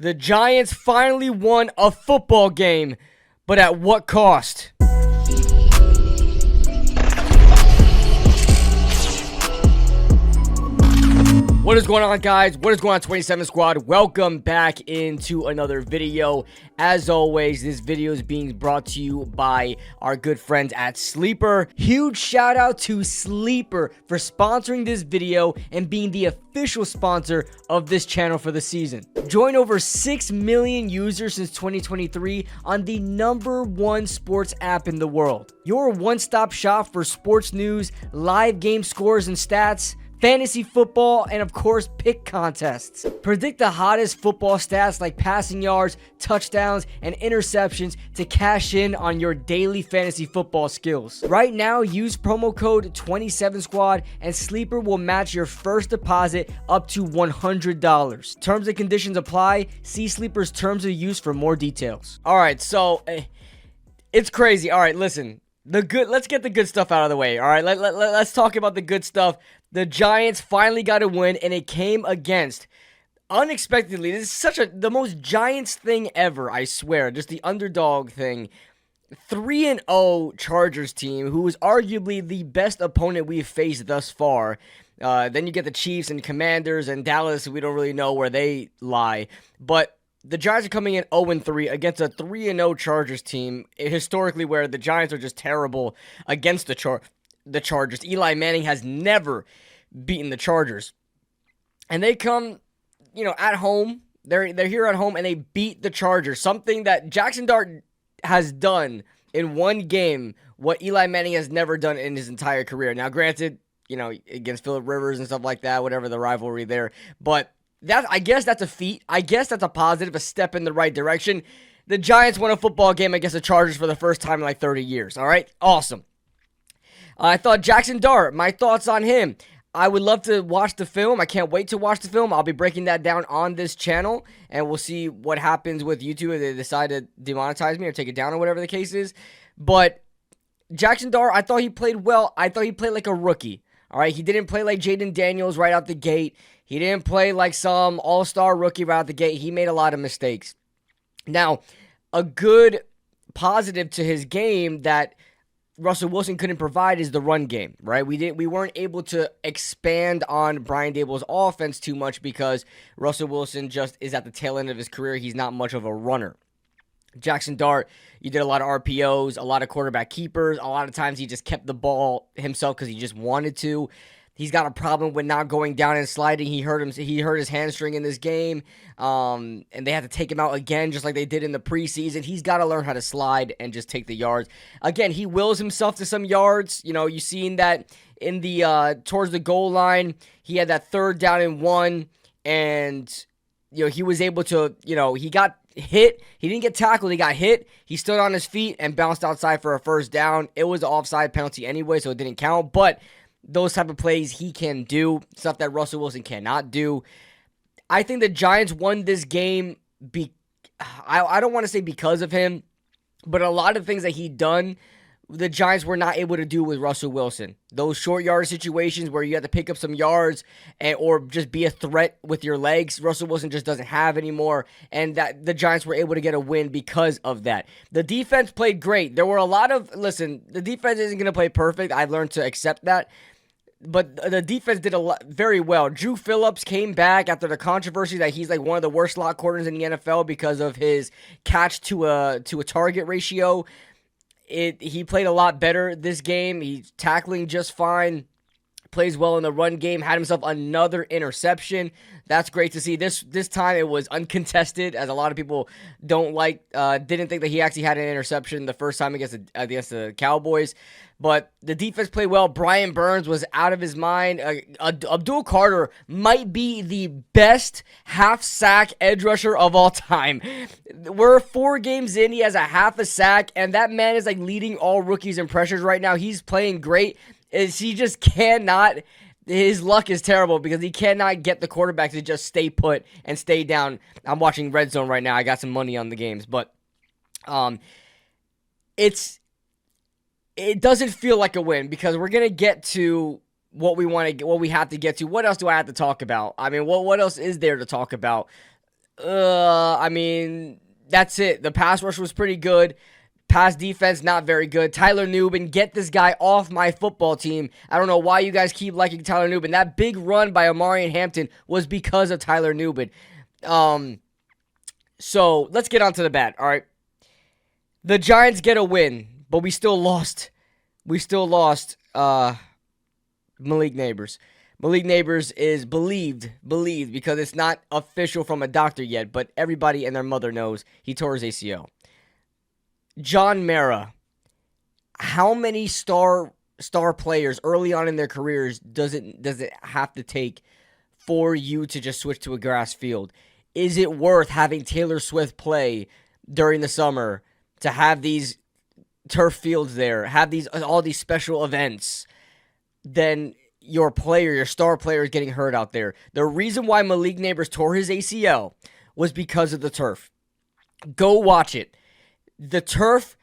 The Giants finally won a football game, but at what cost? What is going on, guys? What is going on, 27 Squad? Welcome back into another video. As always, this video is being brought to you by our good friends at Sleeper. Huge shout out to Sleeper for sponsoring this video and being the official sponsor of this channel for the season. Join over 6 million users since 2023 on the #1 sports app in the world. Your one-stop shop for sports news, live game scores and stats, fantasy football, and of course, pick contests. Predict the hottest football stats like passing yards, touchdowns, and interceptions to cash in on your daily fantasy football skills. Right now, use promo code 27Squad and Sleeper will match your first deposit up to $100. Terms and conditions apply. See Sleeper's terms of use for more details. All right, so it's crazy. All right, listen. Let's get the good stuff out of the way. All right, let's talk about the good stuff. The Giants finally got a win, and it came against, unexpectedly, this is the most Giants thing ever, I swear, just the underdog thing. 3-0 Chargers team, who is arguably the best opponent we've faced thus far. Then you get the Chiefs and Commanders and Dallas, we don't really know where they lie. But the Giants are coming in 0-3 against a 3-0 Chargers team, historically where the Giants are just terrible against the Chargers. Eli Manning has never beaten the Chargers. And they come, at home. They're here at home and they beat the Chargers. Something that Jaxson Dart has done in one game, what Eli Manning has never done in his entire career. Now, granted, against Phillip Rivers and stuff like that, whatever the rivalry there. But I guess that's a feat. I guess that's a positive, a step in the right direction. The Giants won a football game against the Chargers for the first time in like 30 years. All right? Awesome. I thought Jaxson Dart, my thoughts on him. I would love to watch the film. I can't wait to watch the film. I'll be breaking that down on this channel, and we'll see what happens with YouTube if they decide to demonetize me or take it down or whatever the case is. But Jaxson Dart, I thought he played well. I thought he played like a rookie. All right, he didn't play like Jaden Daniels right out the gate. He didn't play like some all-star rookie right out the gate. He made a lot of mistakes. Now, a good positive to his game that Russell Wilson couldn't provide is the run game, right? We weren't able to expand on Brian Daboll's offense too much because Russell Wilson just is at the tail end of his career. He's not much of a runner. Jaxson Dart, you did a lot of RPOs, a lot of quarterback keepers. A lot of times he just kept the ball himself because he just wanted to. He's got a problem with not going down and sliding. He hurt his hamstring in this game, and they had to take him out again, just like they did in the preseason. He's got to learn how to slide and just take the yards. Again, he wills himself to some yards. You seen that in the towards the goal line. He had that 3rd down and 1, and he was able to. He got hit. He didn't get tackled. He got hit. He stood on his feet and bounced outside for a 1st down. It was an offside penalty anyway, so it didn't count. But those type of plays he can do, stuff that Russell Wilson cannot do. I think the Giants won this game, I don't want to say because of him, but a lot of things that he done, the Giants were not able to do with Russell Wilson. Those short yard situations where you have to pick up some yards or just be a threat with your legs, Russell Wilson just doesn't have anymore, and that the Giants were able to get a win because of that. The defense played great. There were a lot of, the defense isn't going to play perfect. I've learned to accept that. But the defense did very well. Drew Phillips came back after the controversy that he's like one of the worst slot corners in the NFL because of his catch to a target ratio. He played a lot better this game. He's tackling just fine. Plays well in the run game. Had himself another interception. That's great to see. This time it was uncontested, as a lot of people didn't think that he actually had an interception the first time against the Cowboys. But the defense played well. Brian Burns was out of his mind. Abdul Carter might be the best half-sack edge rusher of all time. We're 4 games in. He has a half a sack, and that man is like leading all rookies in pressures right now. He's playing great. He just cannot. His luck is terrible because he cannot get the quarterback to just stay put and stay down. I'm watching Red Zone right now. I got some money on the games, but it doesn't feel like a win because we're gonna get to what we have to get to. What else do I have to talk about? I mean, what else is there to talk about? I mean, that's it. The pass rush was pretty good. Pass defense, not very good. Tyler Nubin, get this guy off my football team. I don't know why you guys keep liking Tyler Nubin. That big run by Amari and Hampton was because of Tyler Nubin. So let's get on to the bat, all right? The Giants get a win, but we still lost. Malik Nabers. Malik Nabers is believed because it's not official from a doctor yet, but everybody and their mother knows he tore his ACL. John Mara, how many star players early on in their careers does it have to take for you to just switch to a grass field? Is it worth having Taylor Swift play during the summer to have these turf fields there, have all these special events? Then your star player is getting hurt out there. The reason why Malik Nabers tore his ACL was because of the turf. Go watch it. The turf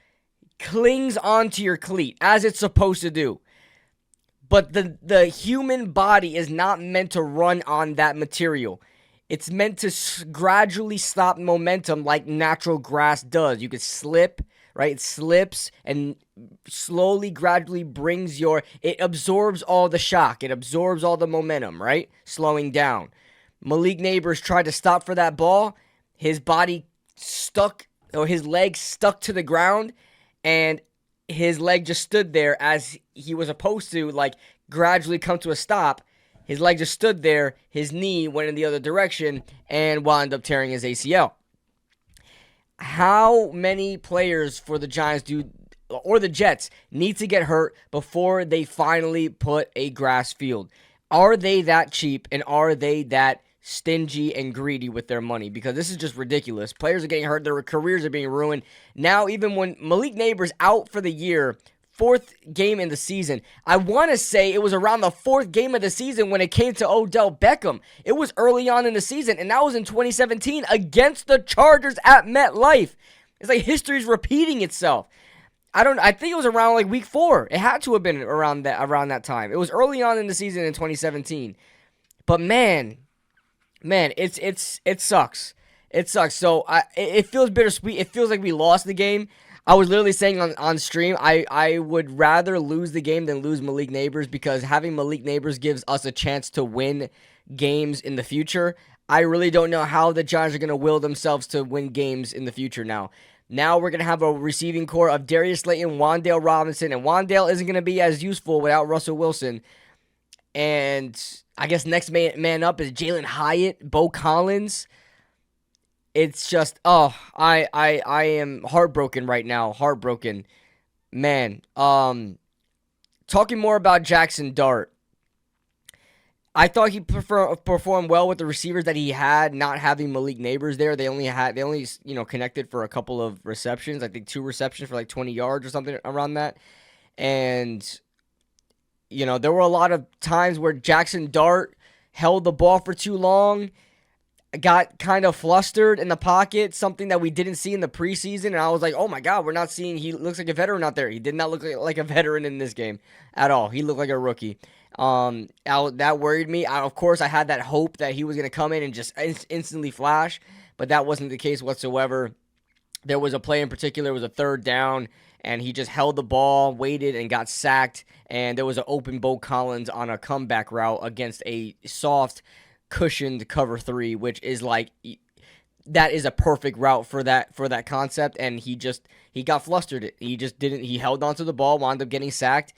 clings onto your cleat as it's supposed to do. But the human body is not meant to run on that material. It's meant to gradually stop momentum like natural grass does. You could slip, right? It slips and slowly, gradually it absorbs all the shock. It absorbs all the momentum, right? Slowing down. Malik Nabers tried to stop for that ball. His body his leg stuck to the ground, and his leg just stood there as he was supposed to, like, gradually come to a stop. His leg just stood there. His knee went in the other direction and wound up tearing his ACL. How many players for the Giants or the Jets need to get hurt before they finally put a grass field? Are they that cheap, and are they that stingy and greedy with their money? Because this is just ridiculous. Players are getting hurt. Their careers are being ruined. Now, even when Malik Nabers out for the year, 4th game in the season, I want to say it was around the 4th game of the season when it came to Odell Beckham. It was early on in the season, and that was in 2017 against the Chargers at MetLife. It's like history's repeating itself. I think it was around like week 4. It had to have been around that time. It was early on in the season in 2017. But man, it sucks. It sucks. So it feels bittersweet. It feels like we lost the game. I was literally saying on stream, I would rather lose the game than lose Malik Nabers, because having Malik Nabers gives us a chance to win games in the future. I really don't know how the Giants are going to will themselves to win games in the future now. Now we're going to have a receiving core of Darius Slayton, Wan'Dale Robinson, and Wan'Dale isn't going to be as useful without Russell Wilson. And I guess next man up is Jalen Hyatt, Bo Collins. It's just, I am heartbroken right now. Heartbroken. Man. Talking more about Jaxson Dart. I thought he performed well with the receivers that he had, not having Malik Nabers there. They only connected for a couple of receptions. I think 2 receptions for like 20 yards or something around that. And there were a lot of times where Jaxson Dart held the ball for too long, got kind of flustered in the pocket, something that we didn't see in the preseason. And I was like, oh my God, he looks like a veteran out there. He did not look like a veteran in this game at all. He looked like a rookie. That worried me. Of course, I had that hope that he was going to come in and just instantly flash, but that wasn't the case whatsoever. There was a play in particular, it was a 3rd down, and he just held the ball, waited, and got sacked. And there was an open Bo Collins on a comeback route against a soft, cushioned cover 3, which is like, that is a perfect route for that concept. And he got flustered. He held onto the ball, wound up getting sacked,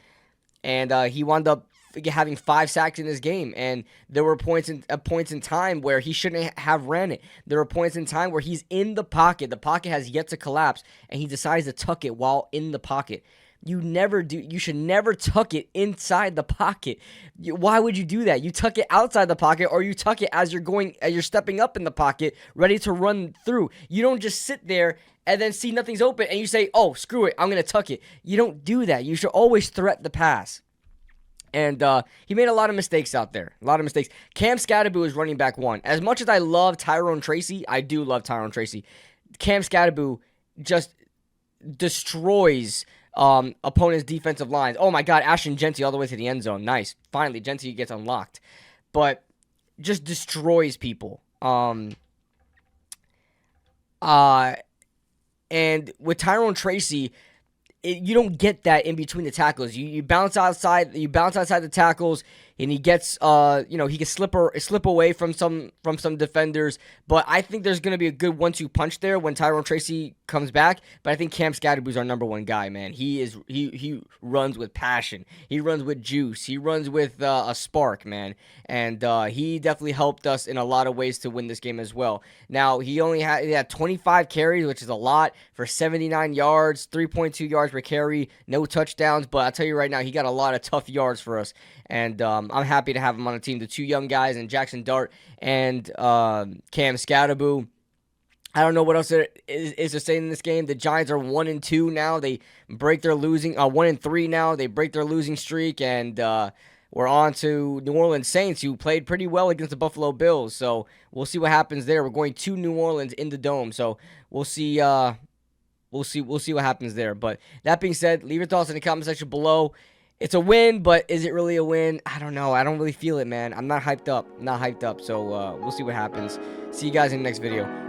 and he wound up having 5 sacks in this game. And there were points in time where he shouldn't have ran it. There were points in time where he's in the pocket. The pocket has yet to collapse, and he decides to tuck it while in the pocket. You should never tuck it inside the pocket. Why would you do that? You tuck it outside the pocket, or you tuck it as you're stepping up in the pocket, ready to run through. You don't just sit there and then see nothing's open and you say, oh, screw it, I'm going to tuck it. You don't do that. You should always threat the pass. And he made a lot of mistakes out there. A lot of mistakes. Cam Scatterboo is running back 1. As much as I love Tyrone Tracy, I do love Tyrone Tracy, Cam Scatterboo just destroys opponent's defensive lines. Oh my God, Ashton Genty all the way to the end zone. Nice. Finally, Genty gets unlocked. But just destroys people. And with Tyrone Tracy, you don't get that in between the tackles. You bounce outside the tackles, and he gets he can slip away from some defenders. But I think there's gonna be a good 1-2 punch there when Tyrone Tracy comes back. But I think Cam Scadaboo's our number one guy, man. He runs with passion. He runs with juice. He runs with a spark, man. And he definitely helped us in a lot of ways to win this game as well. Now he had 25 carries, which is a lot, for 79 yards, 3.2 yards per carry, no touchdowns. But I'll tell you right now, he got a lot of tough yards for us. And I'm happy to have him on the team. The two young guys, and Jaxson Dart and Cam Scadaboo. I don't know what else there is to say in this game. The Giants are 1-2 now. They break their losing 1-3 now. They break their losing streak, and we're on to New Orleans Saints, who played pretty well against the Buffalo Bills. So we'll see what happens there. We're going to New Orleans in the Dome, so we'll see. We'll see what happens there. But that being said, leave your thoughts in the comment section below. It's a win, but is it really a win? I don't know. I don't really feel it, man. I'm not hyped up. So we'll see what happens. See you guys in the next video.